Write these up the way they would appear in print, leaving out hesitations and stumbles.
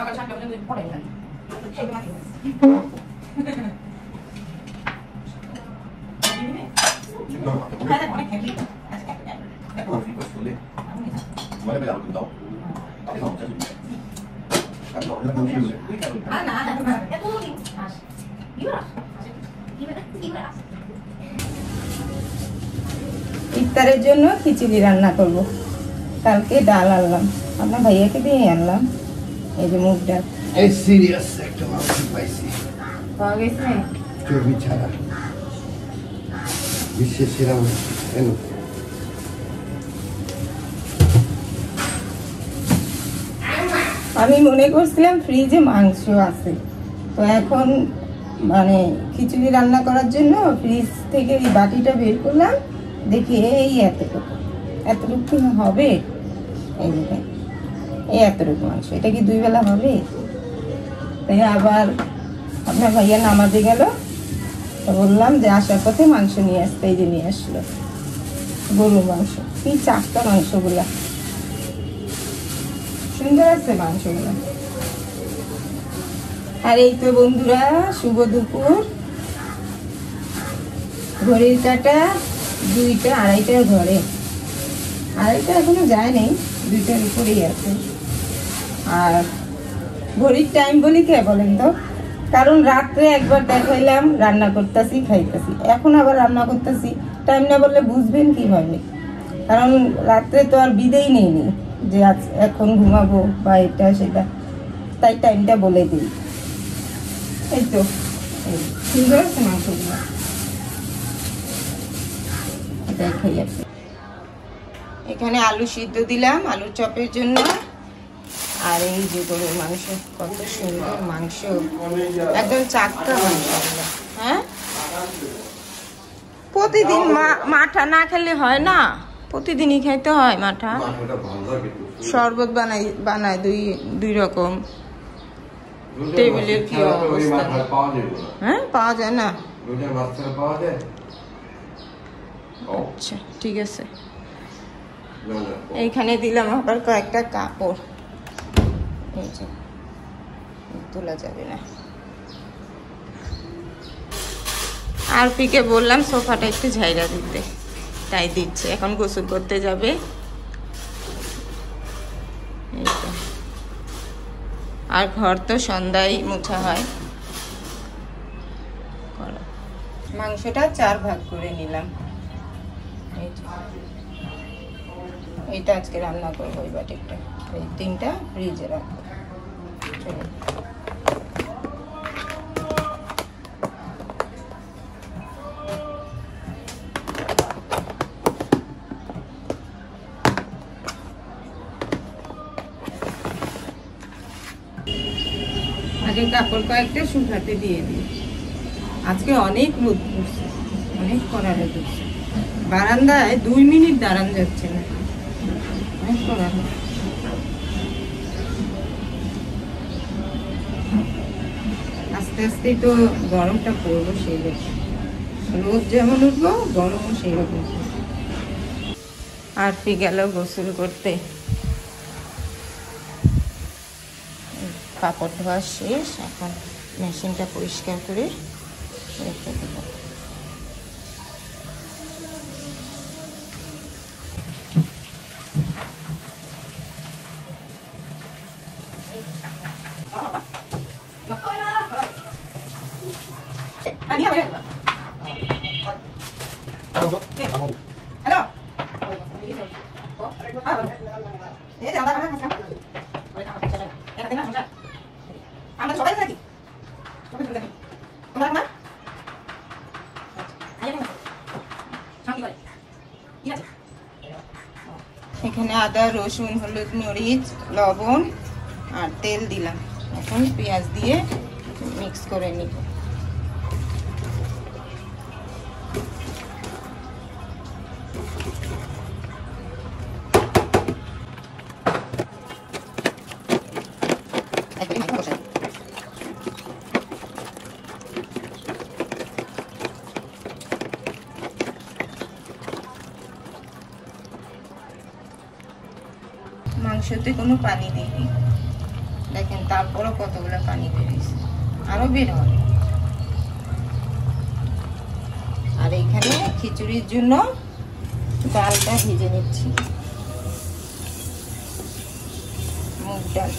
সকাল 7টা পর্যন্ত পড়ে না ইফতারের জন্য খিচুড়ি রান্না করব। কালকে ডাল আনলাম, আপনার ভাইয়াকে দিয়ে আনলাম। এই যে মুগ ডাল এই সিরিয়াস একটা মাংস পাইছি পাওয়া গেছে, চর্বি ছাড়া, বিশ্বের সেরা মাংস। কেন আমি মনে করছিলাম ফ্রিজে মাংস আছে, তো এখন মানে খিচুড়ি রান্না করার জন্য ফ্রিজ থেকে এই বাটিটা বের করলাম, দেখি এই এতটুকু হবে, এই যে এই এতটুকু মাংস, এটা কি 2 বেলা হবে? তাই আবার আপনার ভাইয়া নামাজে গেল, তো বললাম যে আসার পথে মাংস নিয়ে আসতে, এই যে নিয়ে আসলো গরুর মাংস। কি চারটা মাংসগুলা, সুন্দর আছে মাংসগুলা। আর এই তো বন্ধুরা, শুভ দুপুর। ঘড়ির কাঁটা 2টা 2:30 ঘরে, 2:30 এখনো যায় নাই, 2টার উপরেই আছে। আর ঘড়ির টাইম বলি কে বলেন তো, কারণ রাত্রে একবার দেখাইলাম রান্না করতেছি খাইতেছি, এখন আবার রান্না করতেছি। টাইম না বললে বুঝবেন কিভাবে? কারণ রাত্রে তো আর বিদেই নেইনি যে আজ এখন ঘুমাবো বা এটা সেটা, তাই টাইমটা বলে দিই। এই তো সুন্দর আছে মাংসগুলো, দেখাই আপনি। এখানে আলু সিদ্ধ দিলাম আলুর চপের জন্য। আর এই যে গরুর মাংস, কত সুন্দর মাংস, একদম চাক্কা মাংস। হ্যাঁ, প্রতিদিন মাঠা না খেলে হয় না, প্রতিদিনই খাইতে হয় মাঠা। শরবত বানায় দুই রকম। টেবিলের কি অবস্থা? হ্যাঁ, পাওয়া যায় না। আচ্ছা ঠিক আছে। এইখানে দিলাম আবার কয়েকটা কাপড়, এই যে তোলা যাবে না। আর পিকে বললাম সোফাটা একটু ঝাইরা দিতে, তাই দিচ্ছে। এখন গোসল করতে যাবে। আর ঘর তো সন্ধ্যায় মোছা হয়। মাংসটা 4 ভাগ করে নিলাম। এটা আজকে রান্না করবো, এই বাটিটা, এই 3টা ফ্রিজে রাখবো। চলো, আগে কাপড় কয়েকটা শুকাতে দিয়ে দিই। আজকে অনেক রোদ পড়ছে, অনেক কড়া রোদ পড়ছে। বারান্দায় 2 মিনিট দাঁড়ান যাচ্ছে না, অনেক কড়া রোদ। আস্তে আস্তে তো গরমটা পড়বো, সেই রকম রোদ যেমন উঠবো গরমও সেই রকম। আর পি গেল গোসল করতে। কাপড় ধোয়া শেষ, এখন মেশিনটা পরিষ্কার করে রেখে দেব। এখানে আদা রসুন হলুদ মরিচ লবণ আর তেল দিলাম। এখন পেঁয়াজ দিয়ে মিক্স করে নিব। মাংসতে কোনো পানি দিইনি, দেখেন তারপরও কতগুলো পানি বেরিয়েছে, আরো বের হবে। আর এখানে খিচুড়ির জন্য ডালটা ভেজে নিচ্ছি, মুগ ডাল।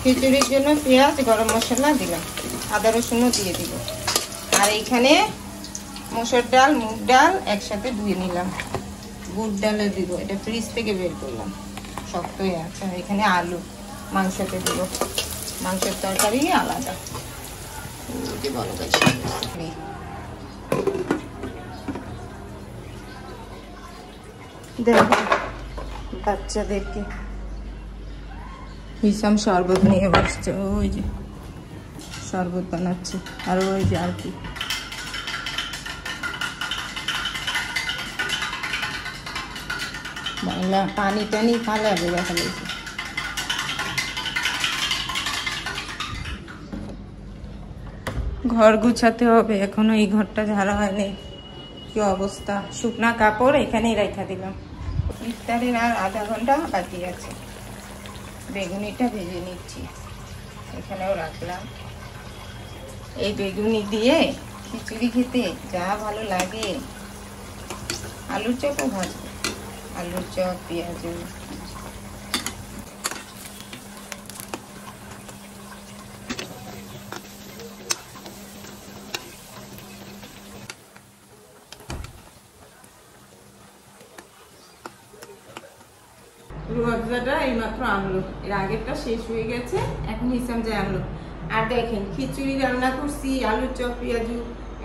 খিচুড়ির জন্য পেঁয়াজ, গরম মশলা দিলাম, আদা রসুনও দিয়ে দিব। আর এইখানে মসুর ডাল, মুগ ডাল একসাথে ধুয়ে নিলাম, বুট ডালে দিব, এটা ফ্রিজ থেকে বের করলাম, শক্ত হয়ে আছে। আর এখানে আলু মাংসতে দিব, মাংসের তরকারি আলাদা। দেখো বাচ্চাদেরকে হিসাম শরবত নিয়ে বসছে, ওই যে শরবত বানাচ্ছে, আর ওই যে আর কি বাংলা পানি টানি ফালাবে দেখা গেছে। ঘর গুছাতে হবে, এখনো এই ঘরটা ঝাড়া হয়নি, কি অবস্থা। শুকনা কাপড় এখানেই রেখে দিলাম। ইফতারের আর আধা ঘন্টা বাকি আছে। বেগুনিটা ভেজে নিচ্ছি, এখানেও রাখলাম। এই বেগুনি দিয়ে খিচুড়ি খেতে যা ভালো লাগে। আলুর চপও ভাজবো, আলুর চপ, পেঁয়াজ। রুয়াবজাটা এইমাত্র আনলো, এর আগেরটা শেষ হয়ে গেছে, এখন হিসাম যে আনলো। আর দেখেন খিচুড়ি রান্না করছি, আলুর চপ, পেঁয়াজু,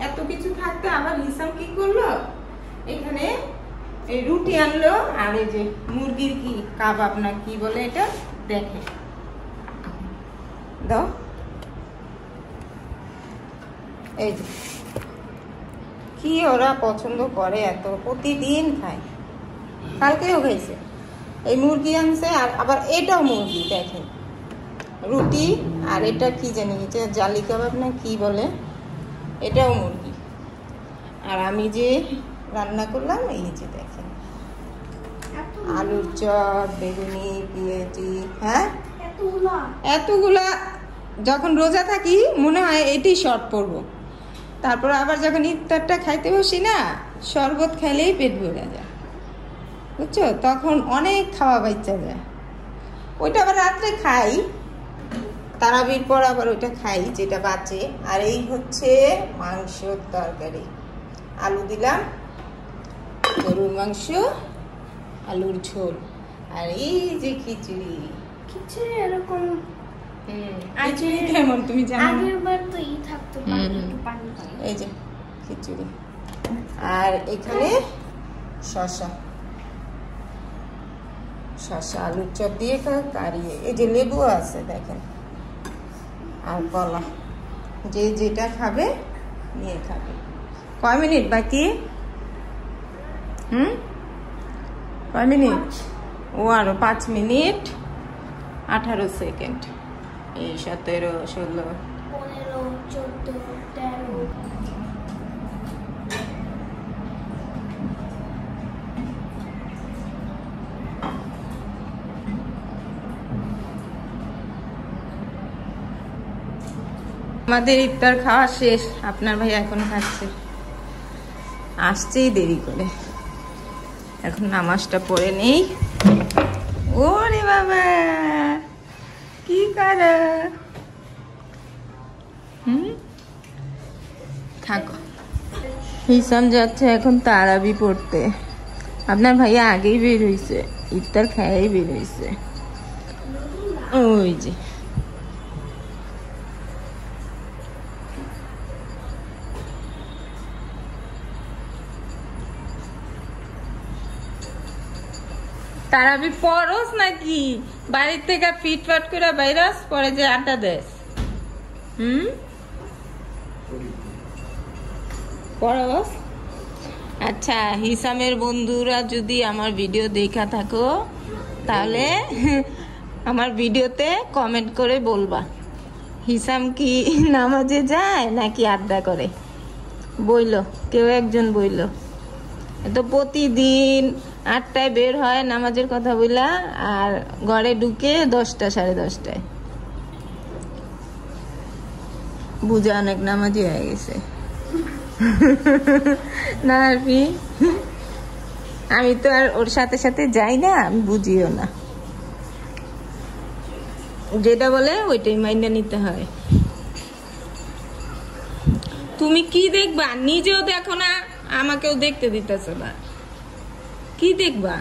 এত কিছু থাকতে আবার হিসাম কি করলো, এখানে এই রুটি আনলো। আর এই যে মুরগির কি কাবাব না কি বলে এটা, দেখে দাও, এই যে কি ওরা পছন্দ করে, এত প্রতিদিন খায়, কালকেও খাইছে। এই মুরগি আনছে, আর আবার এটাও মুরগি, দেখেন রুটি। আর এটা কি জানি, এটা জালি কাবাব না কি বলে, এটাও মুরগি। আর আমি যে রান্না করলাম, এই যে দেখেন আলুর চপ, বেগুনি, পেঁয়াজি। হ্যাঁ এতগুলা, যখন রোজা থাকি মনে হয় এটি শর্ট পড়বো, তারপর আবার যখন ইফতারটা খাইতে বসি না, শরবত খাইলেই পেট ভরে যায়, বুঝছো, তখন অনেক খাওয়া বাচ্চা যায়। ওইটা আবার রাত্রে খাই, তারাবির পর আবার ওইটা খাই যেটা বাঁচে। আর এই হচ্ছে মাংসর তরকারি, আলু দিলাম, গরুর মাংস, আলুর ঝোল। আর এই যে খিচুড়ি, খিচুড়ি এরকম খিচুড়ি কেমন তুমি জানো? আগেরবার তো ই থাকতো, একটু পানি পানি। এই যে খিচুড়ি, আর এখানে শসা, শসা আলুর চপ দিয়ে কারিয়ে, এই যে লেবু আছে দেখেন, আর কলা, যে যেটা খাবে নিয়ে খাবে। কয় মিনিট বাকি? কয় মিনিট? ও আরো 5 মিনিট 18 সেকেন্ড। এই 17, 16, 15, 14, 13। আমাদের ইফতার খাওয়া শেষ, আপনার ভাই এখন খাচ্ছে, আসছেই দেরি করে। এখন নামাজটা পড়ে নেই। ওরে বাবা কি করে, থাকো। হিসাম যাচ্ছে এখন তারাবি পড়তে, আপনার ভাইয়া আগেই বের হয়েছে, ইফতার খাইয়াই বের হয়েছে। ওই যে তারাবি পরস নাকি বাড়ির থেকে ফিটফাট করে বাইরাস পরে যে আড্ডা দেস? পরস। আচ্ছা, হিসামের বন্ধুরা যদি আমার ভিডিও দেখা থাকো তাহলে আমার ভিডিওতে কমেন্ট করে বলবা হিসাম কি নামাজে যায় নাকি আড্ডা করে, বইলো, কেউ একজন বইলো। তো প্রতিদিন 8টায় বের হয় নামাজের কথা বলা, আর ঘরে ঢুকে 10টা 10:30টায়। বুঝা অনেক নামাজি হয়ে গেছে না আরবি, আমি তো আর ওর সাথে সাথে যাই না, আমি বুঝিও না, যেটা বলে ওইটাই মাইন্ডে নিতে হয়। তুমি কি দেখবা? নিজেও দেখো না, আমাকেও দেখতে দিতেছ না, কি দেখবা?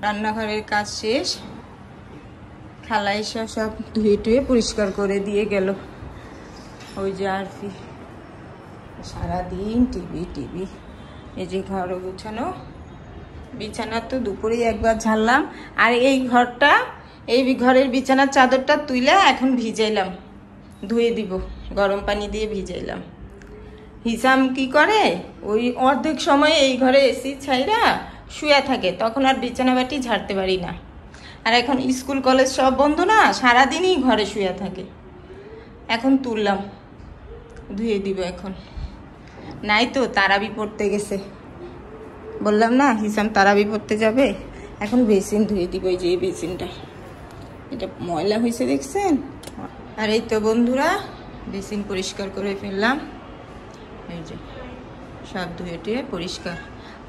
রান্নাঘরের কাজ শেষ, খালা এসে সব ধুয়ে টুয়ে পরিষ্কার করে দিয়ে গেল। ওই যে আরফি সারাদিন টিভি টিভি। এই যে ঘরও গুছানো, বিছানা তো দুপুরেই একবার ঝাড়লাম, আর এই ঘরটা, এই ঘরের বিছানার চাদরটা তুইলা এখন ভিজাইলাম, ধুয়ে দিব, গরম পানি দিয়ে ভিজাইলাম। হিসাম কি করে, ওই অর্ধেক সময় এই ঘরে এসি ছাইরা শুয়ে থাকে, তখন আর বিছানা বাটি ঝাড়তে পারি না। আর এখন স্কুল কলেজ সব বন্ধ না, সারাদিনই ঘরে শুয়ে থাকে। এখন তুললাম, ধুয়ে দিব এখন। নাই তো তারাবি পড়তে গেছে, বললাম না হিসাম তারাবি পড়তে যাবে। এখন বেসিন ধুয়ে দিব, এই যে এই বেসিনটা, এটা ময়লা হয়েছে দেখছেন। আর এই তো বন্ধুরা বেসিন পরিষ্কার করে ফেললাম, এই যে সব ধুয়ে টুয়ে পরিষ্কার,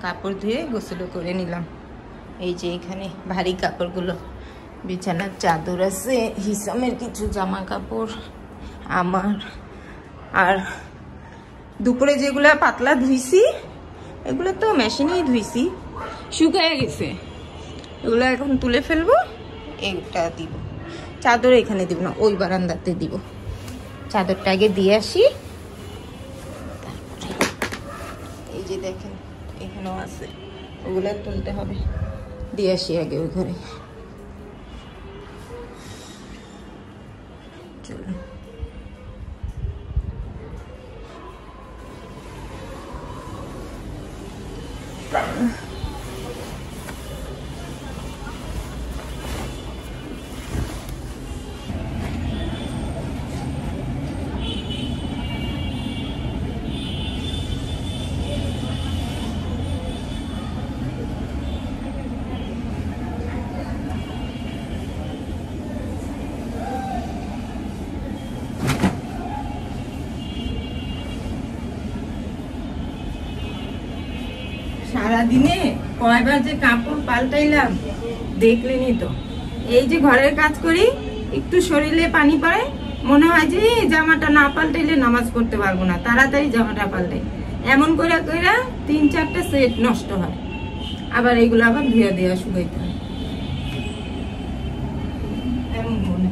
কাপড় ধুয়ে গোসলও করে নিলাম। এই যে এখানে ভারী কাপড়গুলো, বিছানার চাদর আছে, হিসামের কিছু জামা কাপড় আমার, আর দুপুরে যেগুলো পাতলা ধুইছি এগুলো তো মেশিনেই ধুইছি, শুকায় গেছে, এগুলো এখন তুলে ফেলবো। এইটা দিব, চাদর এখানে দিব না, ওই বারান্দাতে দিব। চাদরটা আগে দিয়ে আসি, এই যে দেখেন এখানেও আছে, ওগুলো তুলতে হবে, দিয়ে আসি আগে ওই ঘরে। চলো সারাদিনে কয়বার যে কাপড় পাল্টাইলাম দেখলেনি তো। এই যে ঘরের কাজ করি, একটু শরীরে পানি পড়ে, মনে হয় যে জামাটা না পাল্টাইলে নামাজ পড়তে পারবো না, তাড়াতাড়ি জামাটা পাল্টাই, এমন করে কইরা 3-4টা সেট নষ্ট হয়। আবার এইগুলো আবার ধুয়ে দেওয়া শুকাইতে হয়, এমন মনে।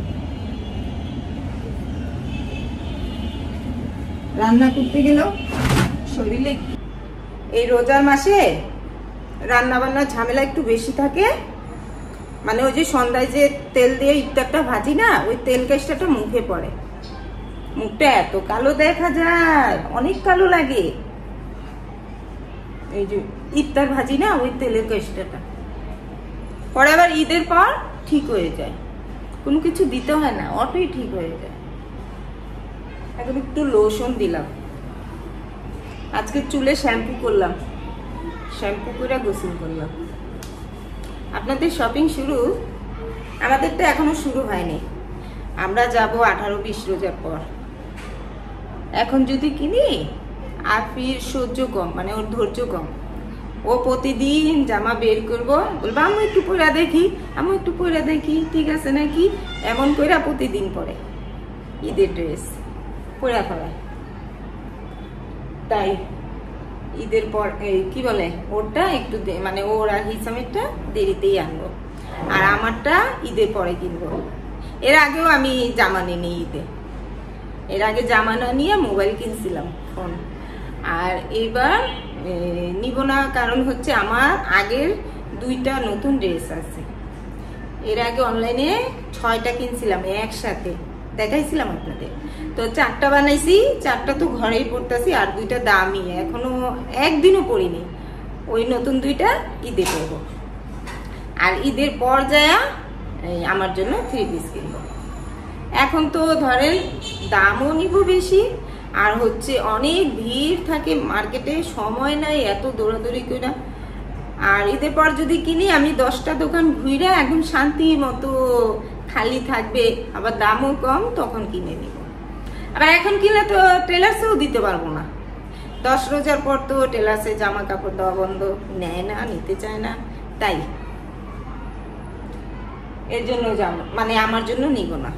রান্না করতে গেলেও শরীরে, এই রোজার মাসে রান্না বান্নার ঝামেলা একটু বেশি থাকে। মানে ওই যে সন্ধ্যায় যে তেল দিয়ে ইফতারটা ভাজি না, ওই তেল কেশটা মুখে পড়ে, মুখটা এত কালো দেখা যায়, অনেক কালো লাগে। এই যে ইফতার ভাজি না, ওই তেলের কেশটা পরে আবার ঈদের পর ঠিক হয়ে যায়, কোনো কিছু দিতে হয় না, অটোই ঠিক হয়ে যায়। এখন একটু লোশন দিলাম, আজকে চুলে শ্যাম্পু করলাম, শ্যাম্পু করে গোসল করলাম। আপনাদের শপিং শুরু, আমাদের তো এখনো শুরু হয়নি, আমরা যাব 18-20 রোজার পর। এখন যদি কিনি, আরফির সহ্য কম, মানে ওর ধৈর্য কম, ও প্রতিদিন জামা বের করবো, বলবো আমি একটু পরে দেখি, আমি একটু পরে দেখি ঠিক আছে নাকি, এমন করে প্রতিদিন পরে ঈদের ড্রেস পরে ফেলায়। তাই ঈদের পর কি বলে ওরটা একটু মানে ওর আর হিসামেরটা দেরিতেই আনবো, আর আমারটা ঈদের পরে কিনবো। এর আগেও আমি জামা নিই ঈদে, এর আগে জামা না নিয়ে মোবাইল কিনছিলাম, ফোন। আর এবার নিব না, কারণ হচ্ছে আমার আগের 2টা নতুন ড্রেস আছে। এর আগে অনলাইনে 6টা কিনছিলাম একসাথে, দেখাইছিলাম আপনাদের। তো 4টা বানাইছি, 4টা তো ঘরেই পরতেছি, আর 2টা দামি, এখনো একদিনও পরিনি। ওই নতুন 2টা ঈদে পরবো, আর ঈদের পর যায় আমার জন্য 3 পিস কিনবো। এখন তো ধরেন দামও নিব বেশি, আর হচ্ছে অনেক ভিড় থাকে মার্কেটে, সময় নাই এত দৌড়াদৌড়ি করে। আর ঈদের পর যদি কিনি আমি 10টা দোকান ঘুরে একদম শান্তি মতো খালি থাকবে, আবার দামও কম, তখন কিনে নিব। আবার এখন কিনলে তো টেলার্সেও দিতে পারবো না, 10 রোজার পর তো টেলার্সে জামা কাপড় দেওয়া বন্ধ, নেয় না, নিতে চায় না, তাই এর জন্য জামা মানে আমার জন্য নিব না।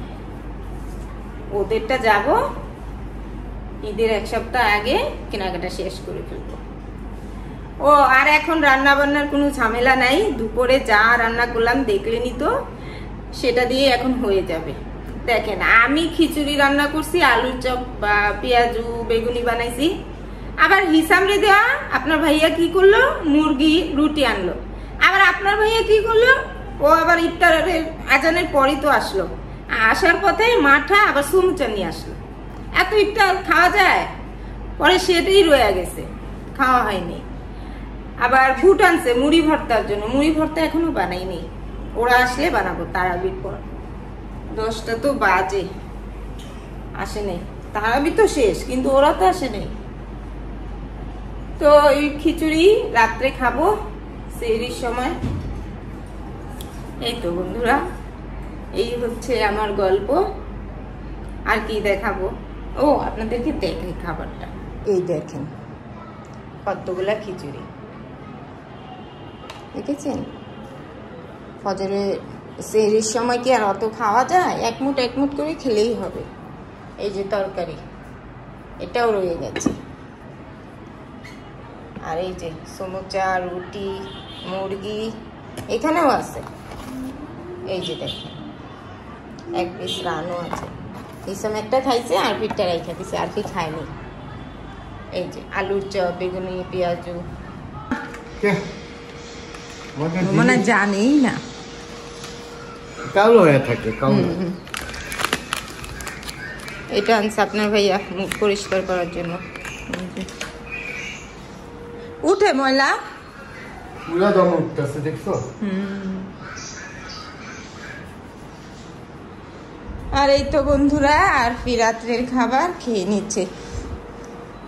ওদেরটা যাব ঈদের 1 সপ্তাহ আগে কেনাকাটা শেষ করে ফেলবো। ও আর এখন রান্না বান্নার কোনো ঝামেলা নাই, দুপুরে যা রান্না করলাম দেখলেনি তো, সেটা দিয়ে এখন হয়ে যাবে। দেখেন আমি খিচুড়ি রান্না করছি, আলুর চপ বা পেঁয়াজু বেগুনি বানাইছি। আবার হিসাম রে দেওয়া আপনার ভাইয়া কি করলো, মুরগি রুটি আনলো। আবার আপনার ভাইয়া কি করলো, ও আবার ইফতারের আজানের পরই তো আসলো, আসার পথে মাঠা আবার সমুচা নিয়ে আসলো। এত ইফতার খাওয়া যায়? পরে সেটাই রয়ে গেছে, খাওয়া হয়নি। আবার বুট আনছে মুড়ি ভর্তার জন্য, মুড়ি ভর্তা এখনো বানাইনি, ওরা আসলে বানাবো তারাবির পর। 10টা তো বাজে, আসে নেই, তারাবি তো শেষ, কিন্তু ওরা তো আসে নেই। তো এই খিচুড়ি রাত্রে খাবো সেহরির সময়। এই তো বন্ধুরা, এই হচ্ছে আমার গল্প। আর কি দেখাবো, ও আপনাদেরকে দেখাই খাবারটা। এই দেখেন কতগুলা খিচুড়ি, দেখেছেন? ফজরে সেহরির সময় কি আর অত খাওয়া যায়? এক মুঠ করে খেলেই হবে। এই যে তরকারি, এটাও রয়ে গেছে। আর এই যে সমুচা, রুটি, মুরগি এখানেও আছে। এই যে দেখেন 1 পিস রানও আছে। এই সময় একটা খাইছে, আর পিঠটা রাইখা দিছে, আর কি খায়নি। এই যে আলুর চপ, বেগুনি, পেঁয়াজু, মানে জানেই না, কালো হয়ে থাকে কালো। এটা আনছে আপনার ভাইয়া মুখ পরিষ্কার করার জন্য। উঠে ময়লা পুরা দম উঠতেছে, দেখছো? আর এই তো বন্ধুরা, আর রাত্রের খাবার খেয়ে নিচ্ছে,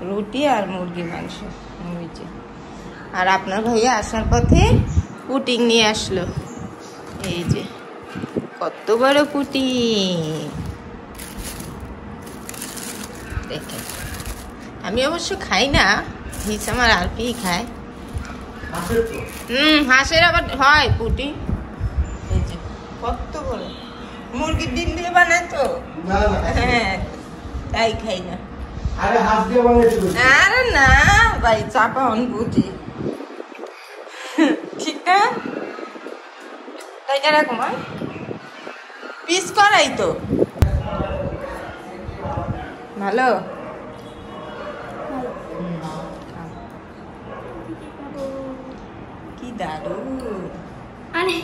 রুটি আর মুরগির মাংস। আর আপনার ভাইয়া আসার পথে পুটিং নিয়ে আসলো। এই যে কত বড় পুটিং দেখেন। আমি অবশ্য খাই না, হিসাম আর আরপি খায়। হাঁসের আবার হয় পুটিং। এই যে কত বড়, মুরগির ডিম দিয়ে বানায় তো, হ্যাঁ তাই খাই না। আরে না ভাই, চাপা বুঝি ঠিক না, তাই এরকম পিস করাই তো ভালো। কি দারুণ। আরে